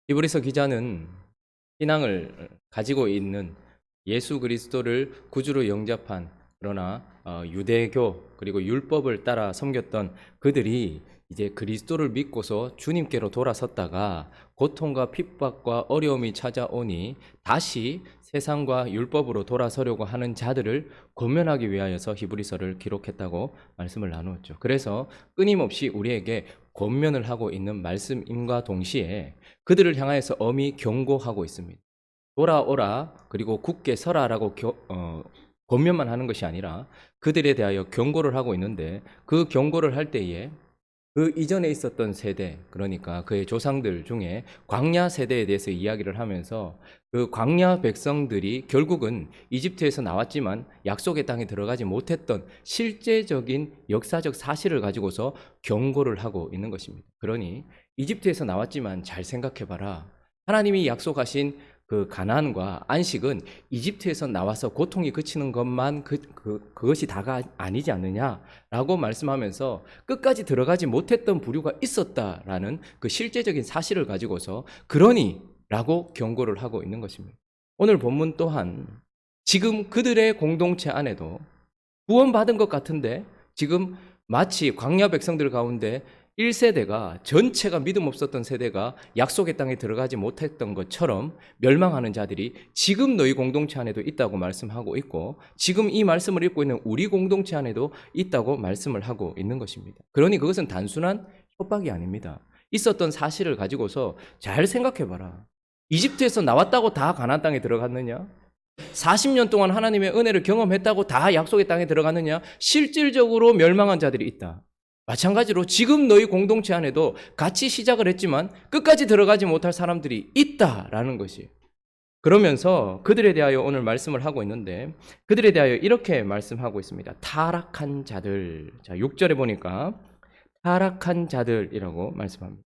히브리서 기자는 신앙을 가지고 있는 예수 그리스도를 구주로 영접한 그러나 유대교 그리고 율법을 따라 섬겼던 그들이 이제 그리스도를 믿고서 주님께로 돌아섰다가 고통과 핍박과 어려움이 찾아오니 다시 세상과 율법으로 돌아서려고 하는 자들을 권면하기 위하여서 히브리서를 기록했다고 말씀을 나누었죠. 그래서 끊임없이 우리에게 권면을 하고 있는 말씀임과 동시에 그들을 향하여서 엄히 경고하고 있습니다. 돌아오라 그리고 굳게 서라라고 권면만 하는 것이 아니라 그들에 대하여 경고를 하고 있는데, 그 경고를 할 때에 그 이전에 있었던 세대, 그러니까 그의 조상들 중에 광야 세대에 대해서 이야기를 하면서 그 광야 백성들이 결국은 이집트에서 나왔지만 약속의 땅에 들어가지 못했던 실제적인 역사적 사실을 가지고서 경고를 하고 있는 것입니다. 그러니 이집트에서 나왔지만 잘 생각해봐라. 하나님이 약속하신 그 가나안과 안식은 이집트에서 나와서 고통이 그치는 것만 그것이 다가 아니지 않느냐라고 말씀하면서 끝까지 들어가지 못했던 부류가 있었다라는 그 실제적인 사실을 가지고서 그러니라고 경고를 하고 있는 것입니다. 오늘 본문 또한 지금 그들의 공동체 안에도 구원받은 것 같은데 지금 마치 광야 백성들 가운데 1세대가 전체가 믿음 없었던 세대가 약속의 땅에 들어가지 못했던 것처럼 멸망하는 자들이 지금 너희 공동체 안에도 있다고 말씀하고 있고, 지금 이 말씀을 읽고 있는 우리 공동체 안에도 있다고 말씀을 하고 있는 것입니다. 그러니 그것은 단순한 협박이 아닙니다. 있었던 사실을 가지고서 잘 생각해봐라. 이집트에서 나왔다고 다 가나안 땅에 들어갔느냐? 40년 동안 하나님의 은혜를 경험했다고 다 약속의 땅에 들어갔느냐? 실질적으로 멸망한 자들이 있다. 마찬가지로 지금 너희 공동체 안에도 같이 시작을 했지만 끝까지 들어가지 못할 사람들이 있다라는 것이. 그러면서 그들에 대하여 오늘 말씀을 하고 있는데, 그들에 대하여 이렇게 말씀하고 있습니다. 타락한 자들. 자, 6절에 보니까 타락한 자들이라고 말씀합니다.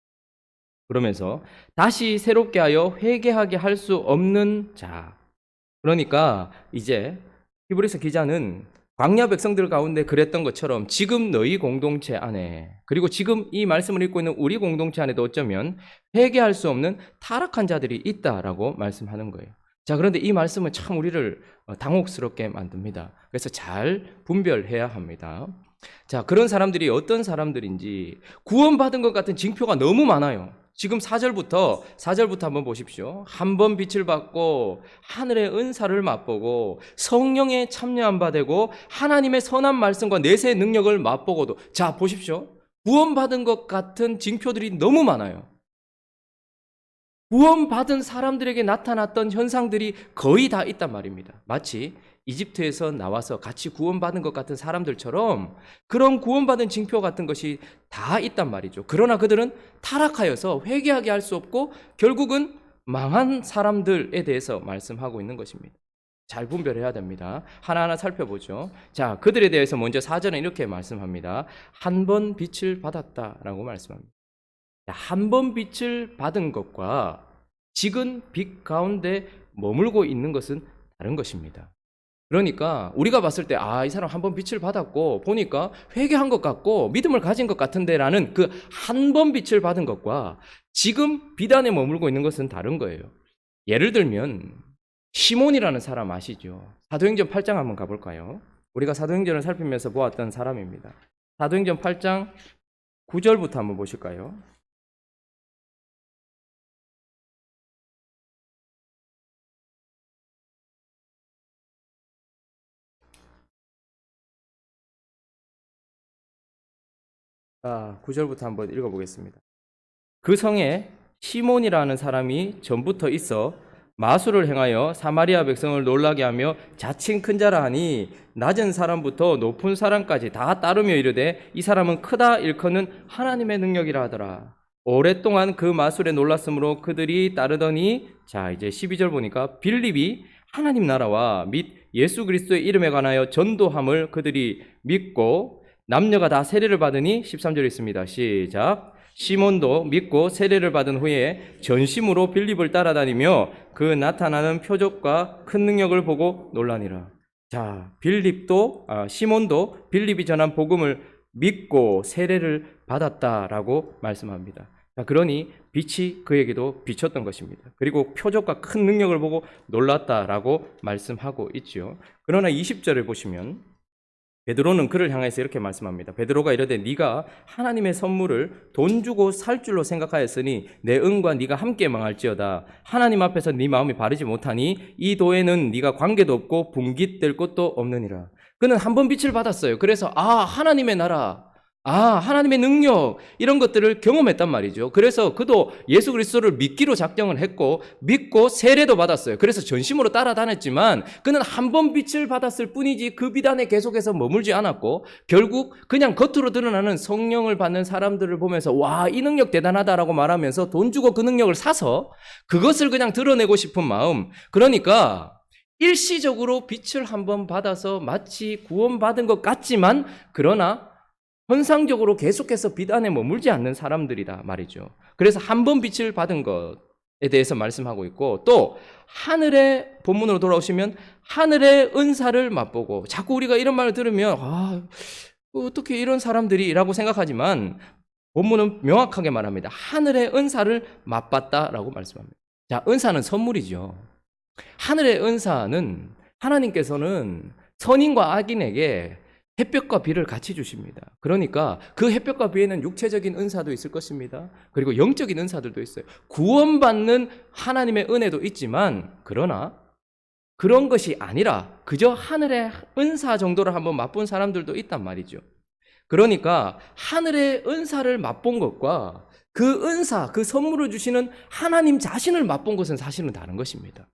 그러면서 다시 새롭게 하여 회개하게 할 수 없는 자. 그러니까 이제 히브리서 기자는 광야 백성들 가운데 그랬던 것처럼 지금 너희 공동체 안에, 그리고 지금 이 말씀을 읽고 있는 우리 공동체 안에도 어쩌면 회개할 수 없는 타락한 자들이 있다라고 말씀하는 거예요. 자, 그런데 이 말씀은 참 우리를 당혹스럽게 만듭니다. 그래서 잘 분별해야 합니다. 자, 그런 사람들이 어떤 사람들인지, 구원받은 것 같은 징표가 너무 많아요. 지금 4절부터 한번 보십시오. 한 번 빛을 받고 하늘의 은사를 맛보고 성령에 참여한 바 되고 하나님의 선한 말씀과 내세의 능력을 맛보고도. 자, 보십시오. 구원받은 것 같은 징표들이 너무 많아요. 구원받은 사람들에게 나타났던 현상들이 거의 다 있단 말입니다. 마치 이집트에서 나와서 같이 구원받은 것 같은 사람들처럼 그런 구원받은 징표 같은 것이 다 있단 말이죠. 그러나 그들은 타락하여서 회개하게 할 수 없고 결국은 망한 사람들에 대해서 말씀하고 있는 것입니다. 잘 분별해야 됩니다. 하나하나 살펴보죠. 자, 그들에 대해서 먼저 4절은 이렇게 말씀합니다. 한 번 빛을 받았다라고 말씀합니다. 한 번 빛을 받은 것과 지금 빛 가운데 머물고 있는 것은 다른 것입니다. 그러니까 우리가 봤을 때 이 사람 한 번 빛을 받았고 보니까 회개한 것 같고 믿음을 가진 것 같은데 라는 그 한 번 빛을 받은 것과 지금 빛 안에 머물고 있는 것은 다른 거예요. 예를 들면 시몬이라는 사람 아시죠? 사도행전 8장 한번 가볼까요? 우리가 사도행전을 살피면서 보았던 사람입니다. 사도행전 8장 9절부터 한번 보실까요? 자, 9절부터 한번 읽어보겠습니다. 그 성에 시몬이라는 사람이 전부터 있어 마술을 행하여 사마리아 백성을 놀라게 하며 자칭 큰 자라 하니 낮은 사람부터 높은 사람까지 다 따르며 이르되 이 사람은 크다 일컫는 하나님의 능력이라 하더라. 오랫동안 그 마술에 놀랐으므로 그들이 따르더니, 자 이제 12절 보니까 빌립이 하나님 나라와 및 예수 그리스도의 이름에 관하여 전도함을 그들이 믿고 남녀가 다 세례를 받으니 13절에 있습니다. 시작. 시몬도 믿고 세례를 받은 후에 전심으로 빌립을 따라다니며 그 나타나는 표적과 큰 능력을 보고 놀라니라. 자, 시몬도 빌립이 전한 복음을 믿고 세례를 받았다라고 말씀합니다. 자, 그러니 빛이 그에게도 비쳤던 것입니다. 그리고 표적과 큰 능력을 보고 놀랐다라고 말씀하고 있죠. 그러나 20절을 보시면 베드로는 그를 향해서 이렇게 말씀합니다. 베드로가 이르되 네가 하나님의 선물을 돈 주고 살 줄로 생각하였으니 내 은과 네가 함께 망할지어다. 하나님 앞에서 네 마음이 바르지 못하니 이 도에는 네가 관계도 없고 분깃될 것도 없느니라. 그는 한 번 빛을 받았어요. 그래서 하나님의 나라, 하나님의 능력, 이런 것들을 경험했단 말이죠. 그래서 그도 예수 그리스도를 믿기로 작정을 했고 믿고 세례도 받았어요. 그래서 전심으로 따라다녔지만 그는 한 번 빛을 받았을 뿐이지 그 빛 안에 계속해서 머물지 않았고 결국 그냥 겉으로 드러나는 성령을 받는 사람들을 보면서 와, 이 능력 대단하다라고 말하면서 돈 주고 그 능력을 사서 그것을 그냥 드러내고 싶은 마음. 그러니까 일시적으로 빛을 한번 받아서 마치 구원받은 것 같지만 그러나 현상적으로 계속해서 빛 안에 머물지 않는 사람들이다 말이죠. 그래서 한 번 빛을 받은 것에 대해서 말씀하고 있고, 또 하늘의 본문으로 돌아오시면 하늘의 은사를 맛보고, 자꾸 우리가 이런 말을 들으면 어떻게 이런 사람들이 라고 생각하지만 본문은 명확하게 말합니다. 하늘의 은사를 맛봤다라고 말씀합니다. 자, 은사는 선물이죠. 하늘의 은사는 하나님께서는 선인과 악인에게 햇볕과 비를 같이 주십니다. 그러니까 그 햇볕과 비에는 육체적인 은사도 있을 것입니다. 그리고 영적인 은사들도 있어요. 구원받는 하나님의 은혜도 있지만 그러나 그런 것이 아니라 그저 하늘의 은사 정도를 한번 맛본 사람들도 있단 말이죠. 그러니까 하늘의 은사를 맛본 것과 그 은사, 그 선물을 주시는 하나님 자신을 맛본 것은 사실은 다른 것입니다.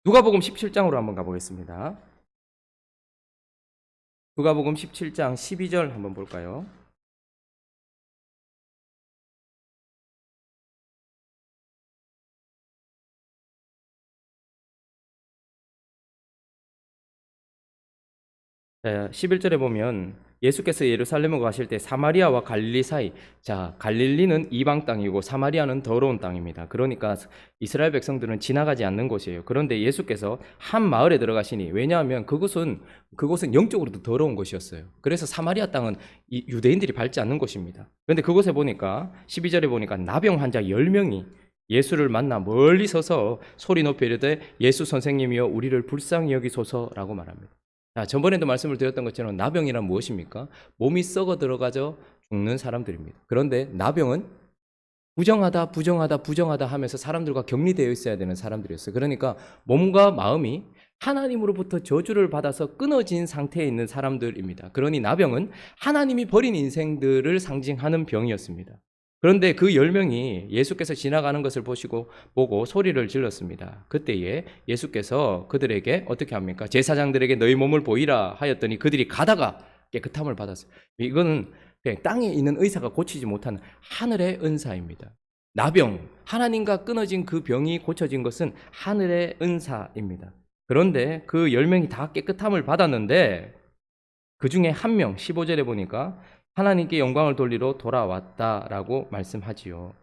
누가복음 17장으로 한번 가보겠습니다. 누가복음 17장 12절 한번 볼까요? 자, 11절에 보면 예수께서 예루살렘으로 가실 때 사마리아와 갈릴리 사이, 자, 갈릴리는 이방 땅이고 사마리아는 더러운 땅입니다. 그러니까 이스라엘 백성들은 지나가지 않는 곳이에요. 그런데 예수께서 한 마을에 들어가시니, 왜냐하면 그곳은 영적으로도 더러운 곳이었어요. 그래서 사마리아 땅은 유대인들이 밟지 않는 곳입니다. 그런데 그곳에 보니까 12절에 보니까 나병 환자 10명이 예수를 만나 멀리 서서 소리 높여 이르되 예수 선생님이여 우리를 불쌍히 여기소서라고 말합니다. 자, 전번에도 말씀을 드렸던 것처럼 나병이란 무엇입니까? 몸이 썩어 들어가져 죽는 사람들입니다. 그런데 나병은 부정하다 하면서 사람들과 격리되어 있어야 되는 사람들이었어요. 그러니까 몸과 마음이 하나님으로부터 저주를 받아서 끊어진 상태에 있는 사람들입니다. 그러니 나병은 하나님이 버린 인생들을 상징하는 병이었습니다. 그런데 그 10명이 예수께서 지나가는 것을 보고 소리를 질렀습니다. 그때에 예수께서 그들에게 어떻게 합니까? 제사장들에게 너희 몸을 보이라 하였더니 그들이 가다가 깨끗함을 받았어요. 이거는 그냥 땅에 있는 의사가 고치지 못하는 하늘의 은사입니다. 나병, 하나님과 끊어진 그 병이 고쳐진 것은 하늘의 은사입니다. 그런데 그 10명이 다 깨끗함을 받았는데 그 중에 한 명, 15절에 보니까 하나님께 영광을 돌리러 돌아왔다라고 말씀하지요.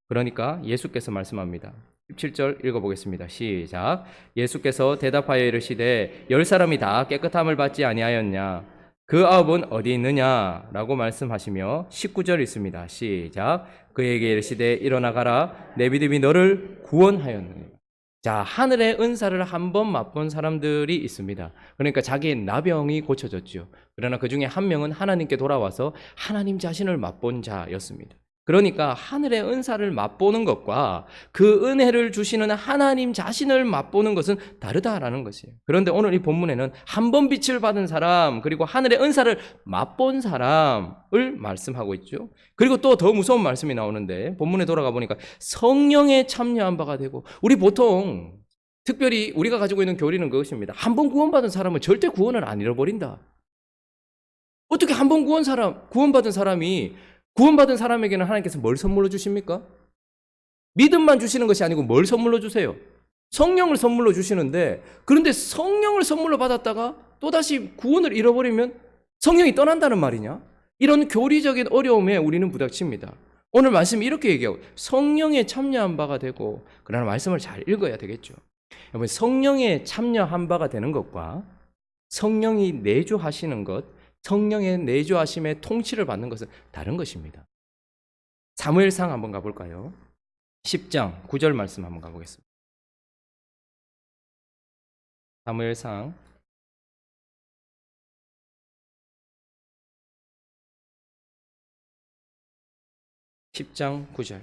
그러니까 예수께서 말씀합니다. 17절 읽어보겠습니다. 시작. 예수께서 대답하여 이르시되 10사람이 다 깨끗함을 받지 아니하였냐? 그 9은 어디 있느냐? 라고 말씀하시며 19절 있습니다. 시작. 그에게 이르시되 일어나 가라. 내 믿음이 너를 구원하였느니라. 자, 하늘의 은사를 한번 맛본 사람들이 있습니다. 그러니까 자기의 나병이 고쳐졌죠. 그러나 그 중에 한 명은 하나님께 돌아와서 하나님 자신을 맛본 자였습니다. 그러니까 하늘의 은사를 맛보는 것과 그 은혜를 주시는 하나님 자신을 맛보는 것은 다르다라는 것이에요. 그런데 오늘 이 본문에는 한 번 빛을 받은 사람, 그리고 하늘의 은사를 맛본 사람을 말씀하고 있죠. 그리고 또 더 무서운 말씀이 나오는데 본문에 돌아가 보니까 성령에 참여한 바가 되고, 우리 보통 특별히 우리가 가지고 있는 교리는 그것입니다. 한 번 구원받은 사람은 절대 구원을 안 잃어버린다. 어떻게 한 번 구원받은 사람에게는 하나님께서 뭘 선물로 주십니까? 믿음만 주시는 것이 아니고 뭘 선물로 주세요? 성령을 선물로 주시는데, 그런데 성령을 선물로 받았다가 또다시 구원을 잃어버리면 성령이 떠난다는 말이냐? 이런 교리적인 어려움에 우리는 부닥칩니다. 오늘 말씀이 이렇게 얘기하고 성령에 참여한 바가 되고, 그러나 말씀을 잘 읽어야 되겠죠. 여러분, 성령에 참여한 바가 되는 것과 성령이 내주하시는 것, 성령의 내주하심의 통치를 받는 것은 다른 것입니다. 사무엘상 한번 가볼까요? 10장 9절 말씀 한번 가보겠습니다. 사무엘상 10장 9절.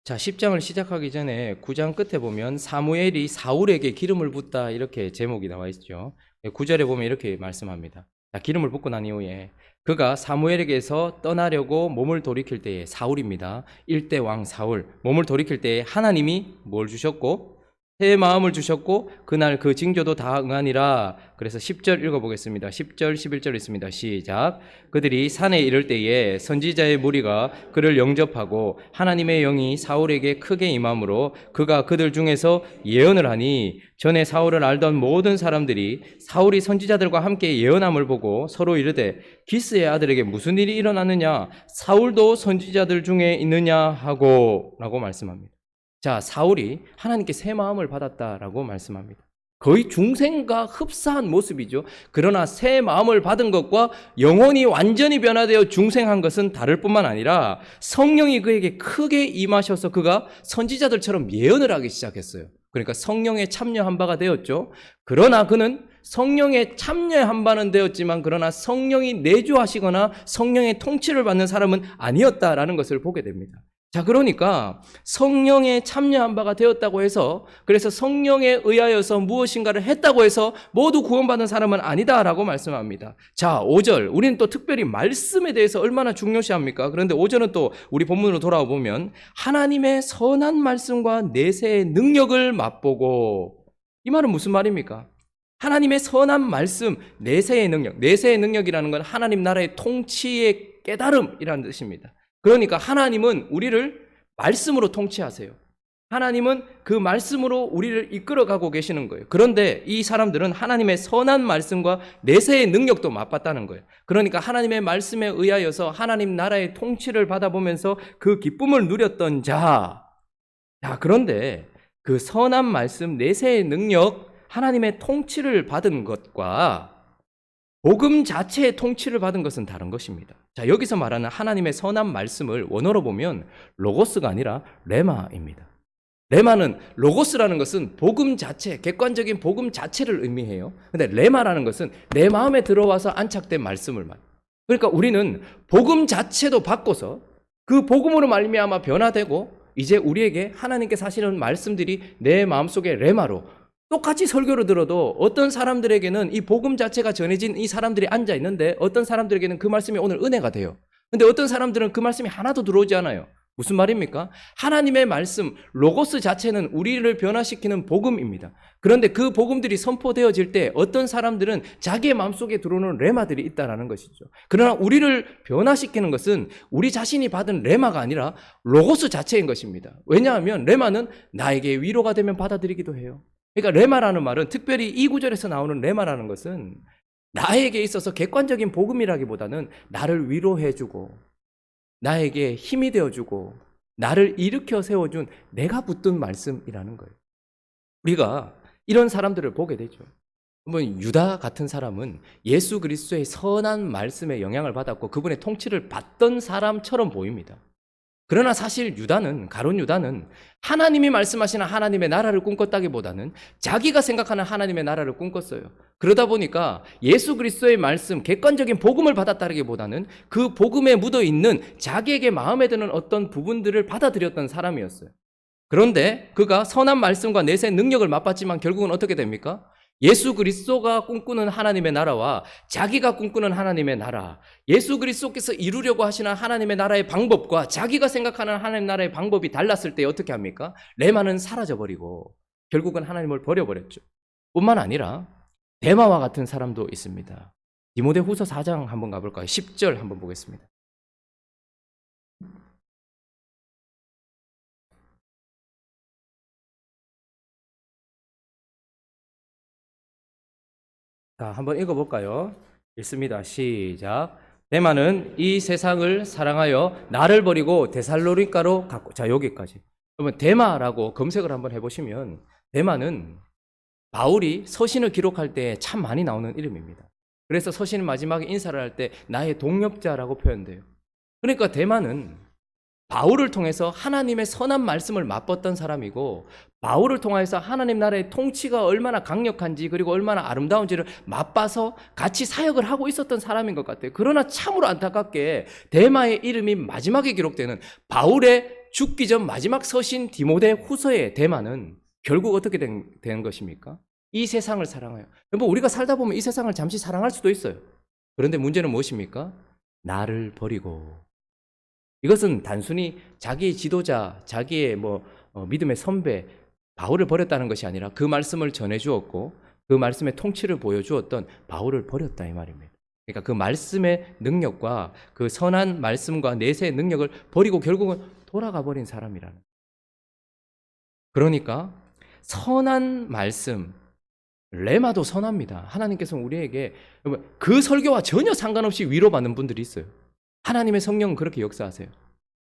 자, 10장을 시작하기 전에 9장 끝에 보면 사무엘이 사울에게 기름을 붓다 이렇게 제목이 나와 있죠. 9절에 보면 이렇게 말씀합니다. 자, 기름을 붓고 난 이후에 그가 사무엘에게서 떠나려고 몸을 돌이킬 때에, 사울입니다. 1대 왕 사울 몸을 돌이킬 때에 하나님이 뭘 주셨고? 새 마음을 주셨고 그날 그 징조도 다 응하니라. 그래서 10절 읽어보겠습니다. 10절 11절 있습니다. 시작. 그들이 산에 이를 때에 선지자의 무리가 그를 영접하고 하나님의 영이 사울에게 크게 임함으로 그가 그들 중에서 예언을 하니 전에 사울을 알던 모든 사람들이 사울이 선지자들과 함께 예언함을 보고 서로 이르되 기스의 아들에게 무슨 일이 일어났느냐, 사울도 선지자들 중에 있느냐 하고 라고 말씀합니다. 자, 사울이 하나님께 새 마음을 받았다라고 말씀합니다. 거의 중생과 흡사한 모습이죠. 그러나 새 마음을 받은 것과 영혼이 완전히 변화되어 중생한 것은 다를 뿐만 아니라 성령이 그에게 크게 임하셔서 그가 선지자들처럼 예언을 하기 시작했어요. 그러니까 성령에 참여한 바가 되었죠. 그러나 그는 성령에 참여한 바는 되었지만 그러나 성령이 내주하시거나 성령의 통치를 받는 사람은 아니었다라는 것을 보게 됩니다. 자, 그러니까 성령에 참여한 바가 되었다고 해서, 그래서 성령에 의하여서 무엇인가를 했다고 해서 모두 구원받은 사람은 아니다라고 말씀합니다. 자, 5절, 우리는 또 특별히 말씀에 대해서 얼마나 중요시합니까? 그런데 5절은 또 우리 본문으로 돌아와 보면 하나님의 선한 말씀과 내세의 능력을 맛보고, 이 말은 무슨 말입니까? 하나님의 선한 말씀, 내세의 능력, 내세의 능력이라는 건 하나님 나라의 통치의 깨달음이라는 뜻입니다. 그러니까 하나님은 우리를 말씀으로 통치하세요. 하나님은 그 말씀으로 우리를 이끌어가고 계시는 거예요. 그런데 이 사람들은 하나님의 선한 말씀과 내세의 능력도 맛봤다는 거예요. 그러니까 하나님의 말씀에 의하여서 하나님 나라의 통치를 받아보면서 그 기쁨을 누렸던 자. 자, 그런데 그 선한 말씀, 내세의 능력, 하나님의 통치를 받은 것과 복음 자체의 통치를 받은 것은 다른 것입니다. 자, 여기서 말하는 하나님의 선한 말씀을 원어로 보면 로고스가 아니라 레마입니다. 레마는, 로고스라는 것은 복음 자체, 객관적인 복음 자체를 의미해요. 근데 레마라는 것은 내 마음에 들어와서 안착된 말씀을 말. 그러니까 우리는 복음 자체도 바꿔서 그 복음으로 말미암아 변화되고 이제 우리에게 하나님께서 하시는 말씀들이 내 마음속에 레마로, 똑같이 설교를 들어도 어떤 사람들에게는 이 복음 자체가 전해진 이 사람들이 앉아 있는데 어떤 사람들에게는 그 말씀이 오늘 은혜가 돼요. 근데 어떤 사람들은 그 말씀이 하나도 들어오지 않아요. 무슨 말입니까? 하나님의 말씀, 로고스 자체는 우리를 변화시키는 복음입니다. 그런데 그 복음들이 선포되어질 때 어떤 사람들은 자기의 마음속에 들어오는 레마들이 있다는 것이죠. 그러나 우리를 변화시키는 것은 우리 자신이 받은 레마가 아니라 로고스 자체인 것입니다. 왜냐하면 레마는 나에게 위로가 되면 받아들이기도 해요. 그러니까 레마라는 말은, 특별히 이 구절에서 나오는 레마라는 것은 나에게 있어서 객관적인 복음이라기보다는 나를 위로해주고 나에게 힘이 되어주고 나를 일으켜 세워준 내가 붙든 말씀이라는 거예요. 우리가 이런 사람들을 보게 되죠. 한번 유다 같은 사람은 예수 그리스도의 선한 말씀에 영향을 받았고 그분의 통치를 받던 사람처럼 보입니다. 그러나 사실 유다는, 가룟 유다는 하나님이 말씀하시는 하나님의 나라를 꿈꿨다기보다는 자기가 생각하는 하나님의 나라를 꿈꿨어요. 그러다 보니까 예수 그리스도의 말씀, 객관적인 복음을 받았다기보다는 그 복음에 묻어있는 자기에게 마음에 드는 어떤 부분들을 받아들였던 사람이었어요. 그런데 그가 선한 말씀과 내세 능력을 맛봤지만 결국은 어떻게 됩니까? 예수 그리스도가 꿈꾸는 하나님의 나라와 자기가 꿈꾸는 하나님의 나라, 예수 그리스도께서 이루려고 하시는 하나님의 나라의 방법과 자기가 생각하는 하나님의 나라의 방법이 달랐을 때 어떻게 합니까? 레마는 사라져버리고 결국은 하나님을 버려버렸죠. 뿐만 아니라 데마와 같은 사람도 있습니다. 디모데후서 4장 한번 가볼까요? 10절 한번 보겠습니다. 자, 한번 읽어볼까요? 읽습니다. 시작. 데마는 이 세상을 사랑하여 나를 버리고 데살로니가로 갔고. 자, 여기까지. 그러면 데마라고 검색을 한번 해보시면 데마는 바울이 서신을 기록할 때 참 많이 나오는 이름입니다. 그래서 서신 마지막에 인사를 할 때 나의 동역자라고 표현돼요. 그러니까 데마는 바울을 통해서 하나님의 선한 말씀을 맛봤던 사람이고, 바울을 통해서 하나님 나라의 통치가 얼마나 강력한지 그리고 얼마나 아름다운지를 맛봐서 같이 사역을 하고 있었던 사람인 것 같아요. 그러나 참으로 안타깝게 데마의 이름이 마지막에 기록되는 바울의 죽기 전 마지막 서신 디모데 후서의 데마는 결국 어떻게 된 것입니까? 이 세상을 사랑해요. 여러분, 우리가 살다 보면 이 세상을 잠시 사랑할 수도 있어요. 그런데 문제는 무엇입니까? 나를 버리고. 이것은 단순히 자기의 지도자, 자기의 믿음의 선배 바울을 버렸다는 것이 아니라 그 말씀을 전해주었고 그 말씀의 통치를 보여주었던 바울을 버렸다 이 말입니다. 그러니까 그 말씀의 능력과 그 선한 말씀과 내세의 능력을 버리고 결국은 돌아가 버린 사람이라는. 그러니까 선한 말씀, 레마도 선합니다. 하나님께서 우리에게 그 설교와 전혀 상관없이 위로받는 분들이 있어요. 하나님의 성령은 그렇게 역사하세요.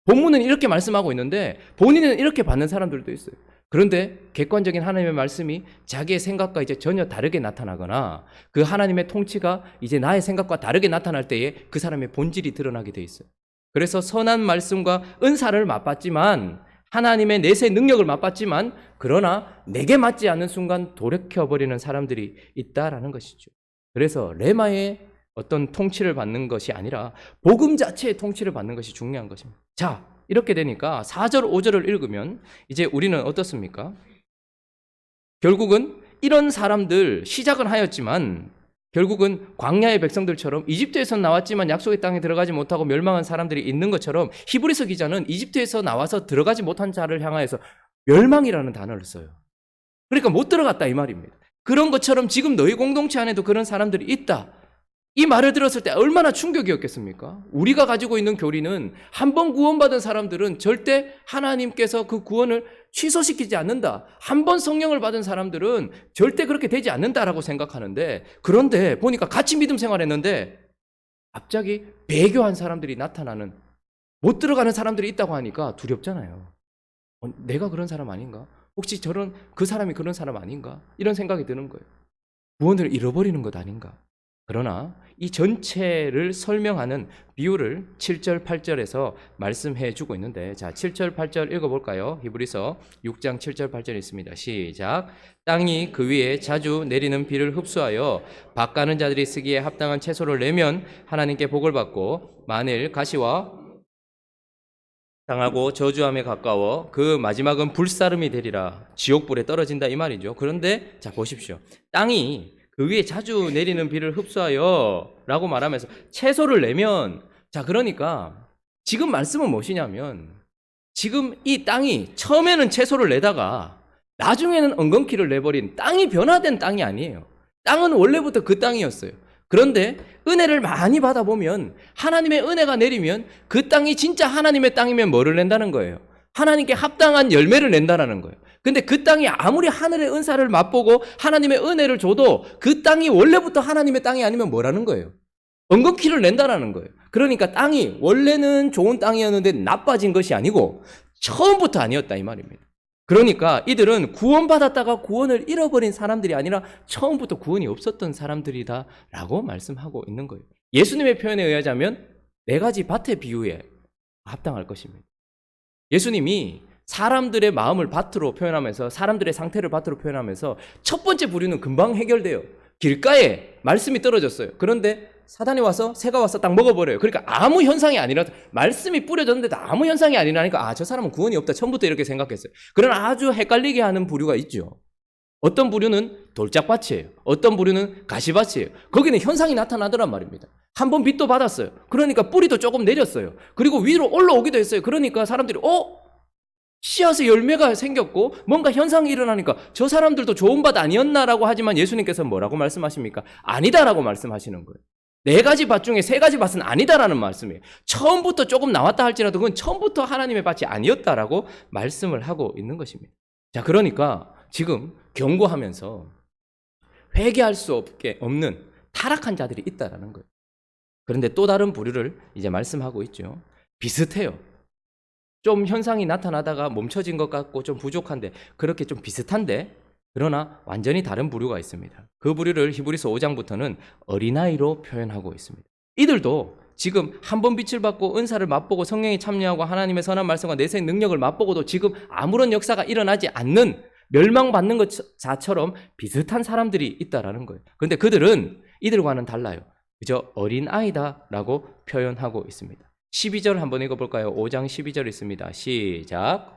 본문은 이렇게 말씀하고 있는데 본인은 이렇게 받는 사람들도 있어요. 그런데 객관적인 하나님의 말씀이 자기의 생각과 이제 전혀 다르게 나타나거나 그 하나님의 통치가 이제 나의 생각과 다르게 나타날 때에 그 사람의 본질이 드러나게 돼 있어요. 그래서 선한 말씀과 은사를 맛봤지만, 하나님의 내세 능력을 맛봤지만, 그러나 내게 맞지 않는 순간 돌이켜버리는 사람들이 있다라는 것이죠. 그래서 레마의 어떤 통치를 받는 것이 아니라 복음 자체의 통치를 받는 것이 중요한 것입니다. 자, 이렇게 되니까 4절, 5절을 읽으면 이제 우리는 어떻습니까? 결국은 이런 사람들, 시작은 하였지만 결국은 광야의 백성들처럼 이집트에서 나왔지만 약속의 땅에 들어가지 못하고 멸망한 사람들이 있는 것처럼 히브리서 기자는 이집트에서 나와서 들어가지 못한 자를 향하여서 멸망이라는 단어를 써요. 그러니까 못 들어갔다 이 말입니다. 그런 것처럼 지금 너희 공동체 안에도 그런 사람들이 있다. 이 말을 들었을 때 얼마나 충격이었겠습니까? 우리가 가지고 있는 교리는 한 번 구원받은 사람들은 절대 하나님께서 그 구원을 취소시키지 않는다. 한 번 성령을 받은 사람들은 절대 그렇게 되지 않는다라고 생각하는데, 그런데 보니까 같이 믿음 생활했는데 갑자기 배교한 사람들이 나타나는, 못 들어가는 사람들이 있다고 하니까 두렵잖아요. 내가 그런 사람 아닌가? 혹시 그 사람이 그런 사람 아닌가? 이런 생각이 드는 거예요. 구원을 잃어버리는 것 아닌가? 그러나 이 전체를 설명하는 비유를 7절, 8절에서 말씀해 주고 있는데, 자, 7절, 8절 읽어볼까요? 히브리서 6장 7절, 8절 있습니다. 시작. 땅이 그 위에 자주 내리는 비를 흡수하여 밭 가는 자들이 쓰기에 합당한 채소를 내면 하나님께 복을 받고, 만일 가시와 당하고 저주함에 가까워 그 마지막은 불사름이 되리라. 지옥불에 떨어진다 이 말이죠. 그런데 자, 보십시오. 땅이 그 위에 자주 내리는 비를 흡수하여 라고 말하면서 채소를 내면, 자, 그러니까 지금 말씀은 무엇이냐면, 지금 이 땅이 처음에는 채소를 내다가 나중에는 엉겅퀴를 내버린, 땅이 변화된 땅이 아니에요. 땅은 원래부터 그 땅이었어요. 그런데 은혜를 많이 받아보면, 하나님의 은혜가 내리면 그 땅이 진짜 하나님의 땅이면 뭐를 낸다는 거예요? 하나님께 합당한 열매를 낸다는 거예요. 근데 그 땅이 아무리 하늘의 은사를 맛보고 하나님의 은혜를 줘도 그 땅이 원래부터 하나님의 땅이 아니면 뭐라는 거예요? 엉겅퀴를 낸다는 거예요. 그러니까 땅이 원래는 좋은 땅이었는데 나빠진 것이 아니고 처음부터 아니었다 이 말입니다. 그러니까 이들은 구원받았다가 구원을 잃어버린 사람들이 아니라 처음부터 구원이 없었던 사람들이다라고 말씀하고 있는 거예요. 예수님의 표현에 의하자면 4가지 밭의 비유에 합당할 것입니다. 예수님이 사람들의 마음을 밭으로 표현하면서, 사람들의 상태를 밭으로 표현하면서 첫 번째 부류는 금방 해결돼요. 길가에 말씀이 떨어졌어요. 그런데 사단이 와서, 새가 와서 딱 먹어버려요. 그러니까 아무 현상이 아니라, 말씀이 뿌려졌는데도 아무 현상이 아니라니까 저 사람은 구원이 없다, 처음부터 이렇게 생각했어요. 그런 아주 헷갈리게 하는 부류가 있죠. 어떤 부류는 돌짝밭이에요. 어떤 부류는 가시밭이에요. 거기는 현상이 나타나더란 말입니다. 한번 빚도 받았어요. 그러니까 뿌리도 조금 내렸어요. 그리고 위로 올라오기도 했어요. 그러니까 사람들이 씨앗의 열매가 생겼고 뭔가 현상이 일어나니까 저 사람들도 좋은 밭 아니었나라고 하지만 예수님께서 뭐라고 말씀하십니까? 아니다라고 말씀하시는 거예요. 4가지 밭 중에 3가지 밭은 아니다라는 말씀이에요. 처음부터 조금 나왔다 할지라도 그건 처음부터 하나님의 밭이 아니었다라고 말씀을 하고 있는 것입니다. 자, 그러니까 지금 경고하면서 회개할 수 없는 타락한 자들이 있다라는 거예요. 그런데 또 다른 부류를 이제 말씀하고 있죠. 비슷해요. 좀 현상이 나타나다가 멈춰진 것 같고 좀 부족한데, 그렇게 좀 비슷한데 그러나 완전히 다른 부류가 있습니다. 그 부류를 히브리서 5장부터는 어린아이로 표현하고 있습니다. 이들도 지금 한 번 빛을 받고 은사를 맛보고 성령에 참여하고 하나님의 선한 말씀과 내세의 능력을 맛보고도 지금 아무런 역사가 일어나지 않는 멸망받는 것처럼 비슷한 사람들이 있다라는 거예요. 그런데 그들은 이들과는 달라요. 그저 어린아이다라고 표현하고 있습니다. 12절 한번 읽어볼까요? 5장 12절 있습니다. 시작.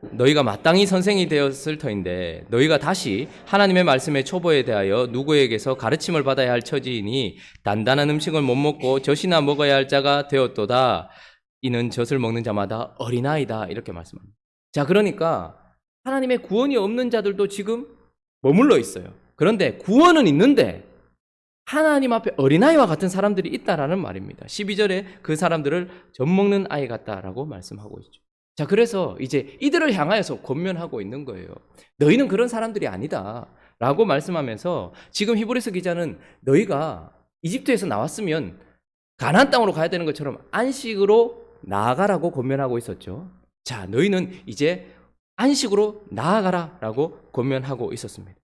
너희가 마땅히 선생이 되었을 터인데 너희가 다시 하나님의 말씀의 초보에 대하여 누구에게서 가르침을 받아야 할 처지이니 단단한 음식을 못 먹고 젖이나 먹어야 할 자가 되었도다. 이는 젖을 먹는 자마다 어린아이다. 이렇게 말씀합니다. 자, 그러니까 하나님의 구원이 없는 자들도 지금 머물러 있어요. 그런데 구원은 있는데 하나님 앞에 어린아이와 같은 사람들이 있다라는 말입니다. 12절에 그 사람들을 젖먹는 아이 같다라고 말씀하고 있죠. 자, 그래서 이제 이들을 향하여서 권면하고 있는 거예요. 너희는 그런 사람들이 아니다 라고 말씀하면서 지금 히브리서 기자는 너희가 이집트에서 나왔으면 가나안 땅으로 가야 되는 것처럼 안식으로 나아가라고 권면하고 있었죠. 자, 너희는 이제 안식으로 나아가라 라고 권면하고 있었습니다.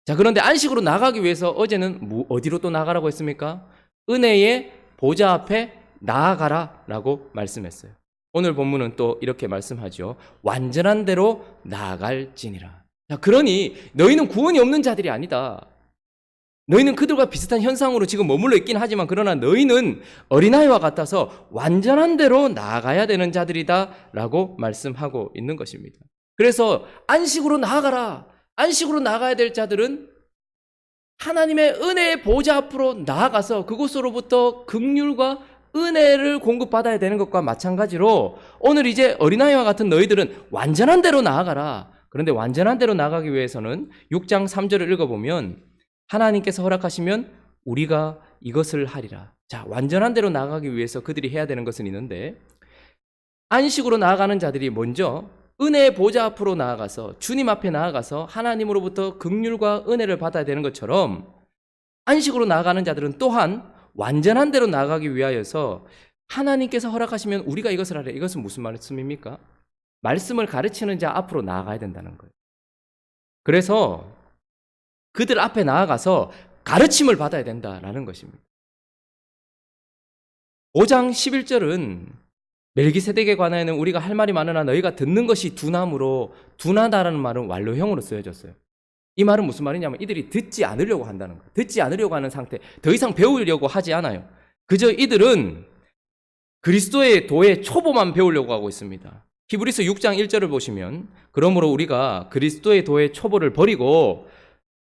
자, 그런데 안식으로 나가기 위해서 어제는 어디로 또 나가라고 했습니까? 은혜의 보좌 앞에 나아가라 라고 말씀했어요. 오늘 본문은 또 이렇게 말씀하죠. 완전한 대로 나아갈지니라. 자, 그러니 너희는 구원이 없는 자들이 아니다. 너희는 그들과 비슷한 현상으로 지금 머물러 있긴 하지만 그러나 너희는 어린아이와 같아서 완전한 대로 나아가야 되는 자들이다 라고 말씀하고 있는 것입니다. 그래서 안식으로 나아가라. 안식으로 나가야 될 자들은 하나님의 은혜의 보좌 앞으로 나아가서 그곳으로부터 긍휼과 은혜를 공급받아야 되는 것과 마찬가지로 오늘 이제 어린아이와 같은 너희들은 완전한 대로 나아가라. 그런데 완전한 대로 나아가기 위해서는 6장 3절을 읽어보면 하나님께서 허락하시면 우리가 이것을 하리라. 자, 완전한 대로 나아가기 위해서 그들이 해야 되는 것은 있는데 안식으로 나아가는 자들이 먼저 은혜의 보좌 앞으로 나아가서 주님 앞에 나아가서 하나님으로부터 긍휼과 은혜를 받아야 되는 것처럼 안식으로 나아가는 자들은 또한 완전한 대로 나아가기 위하여서 하나님께서 허락하시면 우리가 이것을 하래. 이것은 무슨 말씀입니까? 말씀을 가르치는 자 앞으로 나아가야 된다는 거예요. 그래서 그들 앞에 나아가서 가르침을 받아야 된다라는 것입니다. 5장 11절은 멜기세덱에 관하여는 우리가 할 말이 많으나 너희가 듣는 것이 둔함으로 둔하다라는 말은 완료형으로 쓰여졌어요. 이 말은 무슨 말이냐면 이들이 듣지 않으려고 한다는 거예요. 듣지 않으려고 하는 상태, 더 이상 배우려고 하지 않아요. 그저 이들은 그리스도의 도의 초보만 배우려고 하고 있습니다. 히브리서 6장 1절을 보시면 그러므로 우리가 그리스도의 도의 초보를 버리고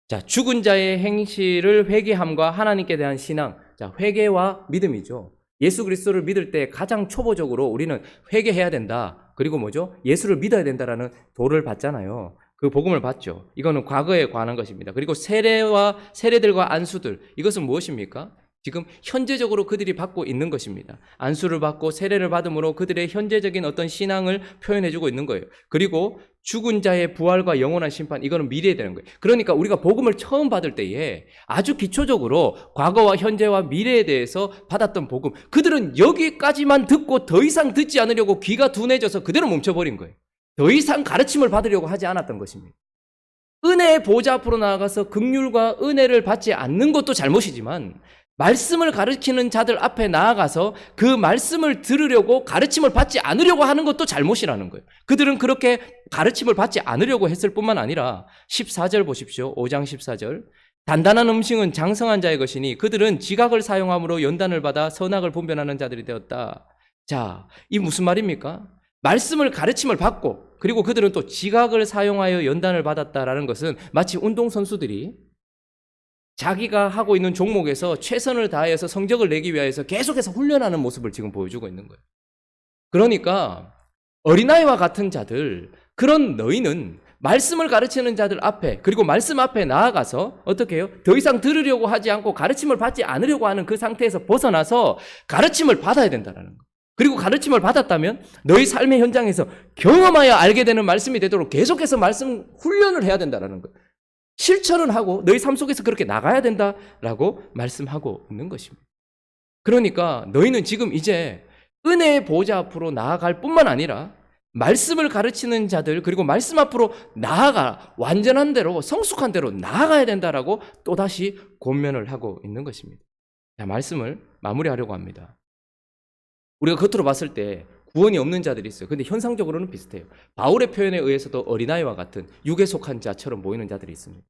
자, 죽은 자의 행실을 회개함과 하나님께 대한 신앙, 자, 회개와 믿음이죠. 예수 그리스도를 믿을 때 가장 초보적으로 우리는 회개해야 된다. 그리고 뭐죠? 예수를 믿어야 된다라는 도를 받잖아요. 그 복음을 받죠. 이거는 과거에 관한 것입니다. 그리고 세례와 세례들과 안수들, 이것은 무엇입니까? 지금 현재적으로 그들이 받고 있는 것입니다. 안수를 받고 세례를 받음으로 그들의 현재적인 어떤 신앙을 표현해주고 있는 거예요. 그리고 죽은 자의 부활과 영원한 심판, 이거는 미래에 되는 거예요. 그러니까 우리가 복음을 처음 받을 때에 아주 기초적으로 과거와 현재와 미래에 대해서 받았던 복음, 그들은 여기까지만 듣고 더 이상 듣지 않으려고 귀가 둔해져서 그대로 멈춰버린 거예요. 더 이상 가르침을 받으려고 하지 않았던 것입니다. 은혜의 보좌 앞으로 나아가서 긍휼과 은혜를 받지 않는 것도 잘못이지만 말씀을 가르치는 자들 앞에 나아가서 그 말씀을 들으려고 가르침을 받지 않으려고 하는 것도 잘못이라는 거예요. 그들은 그렇게 가르침을 받지 않으려고 했을 뿐만 아니라 14절 보십시오. 5장 14절. 단단한 음식은 장성한 자의 것이니 그들은 지각을 사용함으로 연단을 받아 선악을 분별하는 자들이 되었다. 자, 이 무슨 말입니까? 말씀을 가르침을 받고 그리고 그들은 또 지각을 사용하여 연단을 받았다라는 것은 마치 운동선수들이 자기가 하고 있는 종목에서 최선을 다해서 성적을 내기 위해서 계속해서 훈련하는 모습을 지금 보여주고 있는 거예요. 그러니까 어린아이와 같은 자들, 그런 너희는 말씀을 가르치는 자들 앞에, 그리고 말씀 앞에 나아가서 어떻게 해요? 더 이상 들으려고 하지 않고 가르침을 받지 않으려고 하는 그 상태에서 벗어나서 가르침을 받아야 된다는 거예요. 그리고 가르침을 받았다면 너희 삶의 현장에서 경험하여 알게 되는 말씀이 되도록 계속해서 말씀 훈련을 해야 된다는 거예요. 실천을 하고 너희 삶 속에서 그렇게 나가야 된다라고 말씀하고 있는 것입니다. 그러니까 너희는 지금 이제 은혜의 보좌 앞으로 나아갈 뿐만 아니라 말씀을 가르치는 자들, 그리고 말씀 앞으로 나아가 완전한 대로, 성숙한 대로 나아가야 된다라고 또다시 권면을 하고 있는 것입니다. 자, 말씀을 마무리하려고 합니다. 우리가 겉으로 봤을 때 구원이 없는 자들이 있어요. 근데 현상적으로는 비슷해요. 바울의 표현에 의해서도 어린아이와 같은 육에 속한 자처럼 보이는 자들이 있습니다.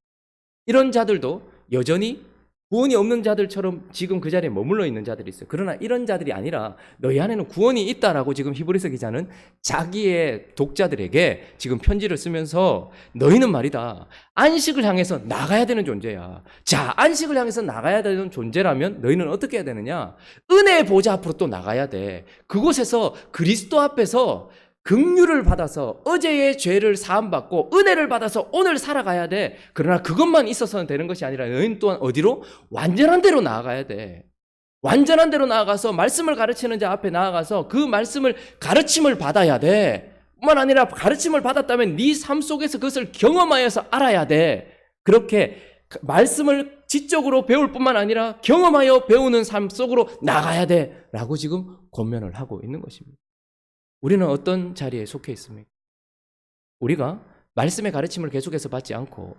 이런 자들도 여전히 구원이 없는 자들처럼 지금 그 자리에 머물러 있는 자들이 있어요. 그러나 이런 자들이 아니라 너희 안에는 구원이 있다라고 지금 히브리서 기자는 자기의 독자들에게 지금 편지를 쓰면서 너희는 말이다, 안식을 향해서 나가야 되는 존재야. 자, 안식을 향해서 나가야 되는 존재라면 너희는 어떻게 해야 되느냐? 은혜의 보좌 앞으로 또 나가야 돼. 그곳에서 그리스도 앞에서 긍휼을 받아서 어제의 죄를 사함받고 은혜를 받아서 오늘 살아가야 돼. 그러나 그것만 있어서는 되는 것이 아니라 너희는 또한 어디로? 완전한 대로 나아가야 돼. 완전한 대로 나아가서 말씀을 가르치는 자 앞에 나아가서 그 말씀을 가르침을 받아야 돼. 뿐만 아니라 가르침을 받았다면 네 삶 속에서 그것을 경험하여서 알아야 돼. 그렇게 말씀을 지적으로 배울 뿐만 아니라 경험하여 배우는 삶 속으로 나가야 돼 라고 지금 권면을 하고 있는 것입니다. 우리는 어떤 자리에 속해 있습니까? 우리가 말씀의 가르침을 계속해서 받지 않고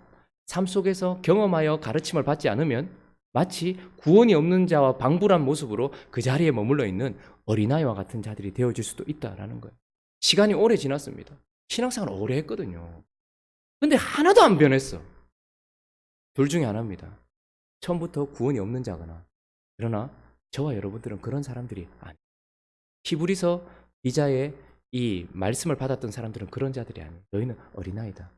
삶 속에서 경험하여 가르침을 받지 않으면 마치 구원이 없는 자와 방불한 모습으로 그 자리에 머물러 있는 어린아이와 같은 자들이 되어질 수도 있다라는 거예요. 시간이 오래 지났습니다. 신앙생활 오래 했거든요. 근데 하나도 안 변했어. 둘 중에 하나입니다. 처음부터 구원이 없는 자거나, 그러나 저와 여러분들은 그런 사람들이 아니에요. 히브리서 기자의 이 말씀을 받았던 사람들은 그런 자들이 아니에요. 너희는 어린아이다.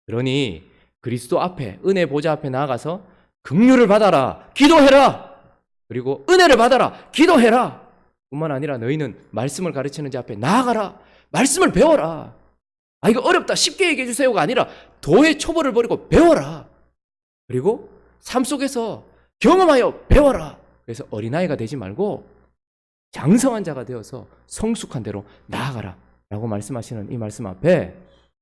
그러니 그리스도 앞에, 은혜 보좌 앞에 나아가서 긍휼을 받아라, 기도해라. 그리고 은혜를 받아라, 기도해라. 뿐만 아니라 너희는 말씀을 가르치는 자 앞에 나아가라. 말씀을 배워라. 아, 이거 어렵다, 쉽게 얘기해 주세요가 아니라 도의 초벌을 버리고 배워라. 그리고 삶 속에서 경험하여 배워라. 그래서 어린아이가 되지 말고 장성한 자가 되어서 성숙한 대로 나아가라 라고 말씀하시는 이 말씀 앞에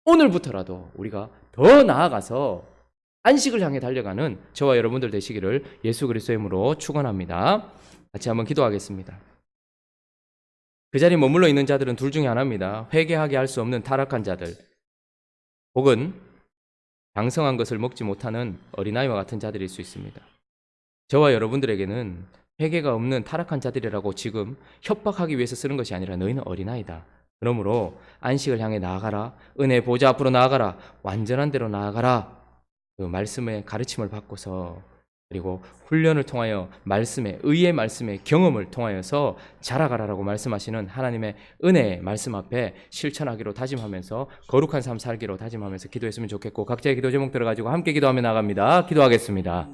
오늘부터라도 우리가 더 나아가서 안식을 향해 달려가는 저와 여러분들 되시기를 예수 그리스도의 이름으로 축원합니다. 같이 한번 기도하겠습니다. 그 자리에 머물러 있는 자들은 둘 중에 하나입니다. 회개하게 할 수 없는 타락한 자들, 혹은 장성한 것을 먹지 못하는 어린아이와 같은 자들일 수 있습니다. 저와 여러분들에게는 회개가 없는 타락한 자들이라고 지금 협박하기 위해서 쓰는 것이 아니라 너희는 어린아이다. 그러므로 안식을 향해 나아가라. 은혜 보좌 앞으로 나아가라. 완전한 대로 나아가라. 그 말씀의 가르침을 받고서, 그리고 훈련을 통하여 말씀의, 의의 말씀의 경험을 통하여서 자라가라라고 말씀하시는 하나님의 은혜의 말씀 앞에 실천하기로 다짐하면서 거룩한 삶 살기로 다짐하면서 기도했으면 좋겠고, 각자의 기도 제목 들어가지고 함께 기도하며 나갑니다. 기도하겠습니다.